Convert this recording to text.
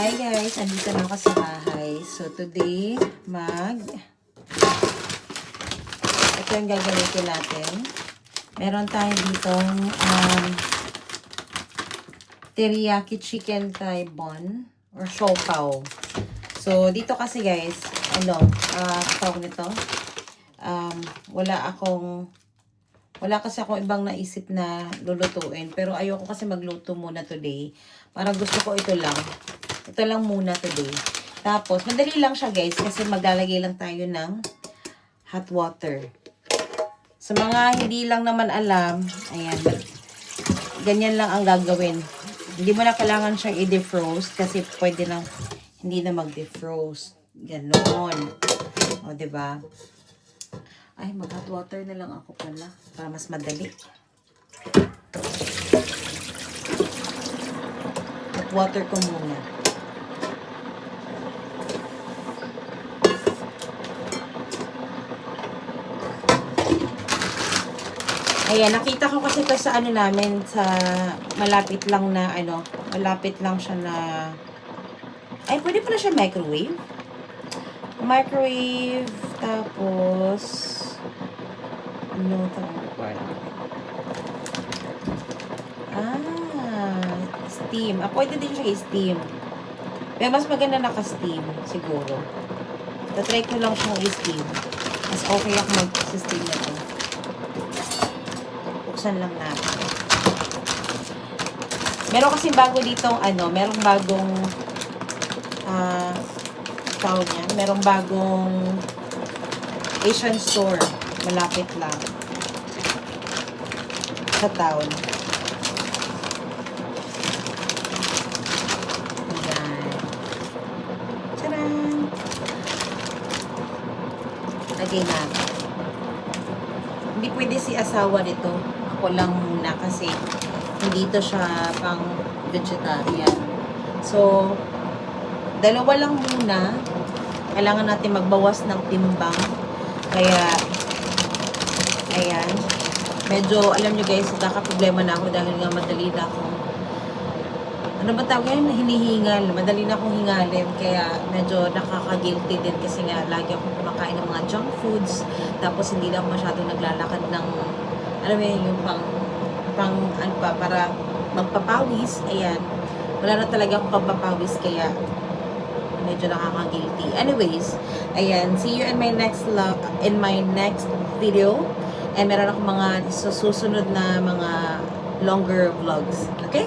Hi guys, andito na ako sa bahay. So today, ito yung gagamitin natin. Meron tayo ditong teriyaki chicken thai bun or siopaw. So dito kasi guys, tawag nito, wala kasi akong ibang naisip na lulutuin. Pero ayoko kasi magluto muna today. Parang gusto ko ito lang. Ito lang muna today. Tapos, madali lang siya guys. Kasi maglalagay lang tayo ng hot water. Sa mga hindi lang naman alam, ayan. Ganyan lang ang gagawin. Hindi mo na kailangan siyang i-defrost. Kasi pwede lang hindi na mag-defrost. Ganon. O, diba? Ay, mag-hot water na lang ako pala. Para mas madali. Hot water ko muna. Ayan, nakita ko kasi ito sa namin, sa malapit lang siya na, ay, pwede pala siya microwave. Microwave, tapos, steam. Pwede din siya i-steam. Pero mas maganda naka-steam, siguro. Tatry ko lang siyang i-steam. Mas okay ako mag-steam na ito. Buksan lang natin. Meron kasi bago ditong merong bagong tawag niya, merong bagong Asian store. Malapit lang. Sa town. Ayan. Tcharan! Lagay natin. Hindi pwede si asawa nito. Ako lang muna kasi hindi to siya pang vegetarian. So, dalawa lang muna. Kailangan natin magbawas ng timbang. Kaya, ayan. Medyo, alam nyo guys, nagkaka-problema na ako dahil nga madali na akong, ano ba tawag yan? Hinihingal. Madali na akong hingalin. Kaya, medyo nakaka-guilty din kasi nga, lagi akong kumakain ng mga junk foods. Tapos, hindi na ako masyadong naglalakad ng, alam mo yun, yung para magpapawis. Ayan. Wala na talaga akong pampapawis, kaya, medyo nakaka-guilty. Anyways, ayan, see you in my next video. And meron akong mga susunod na mga longer vlogs. Okay?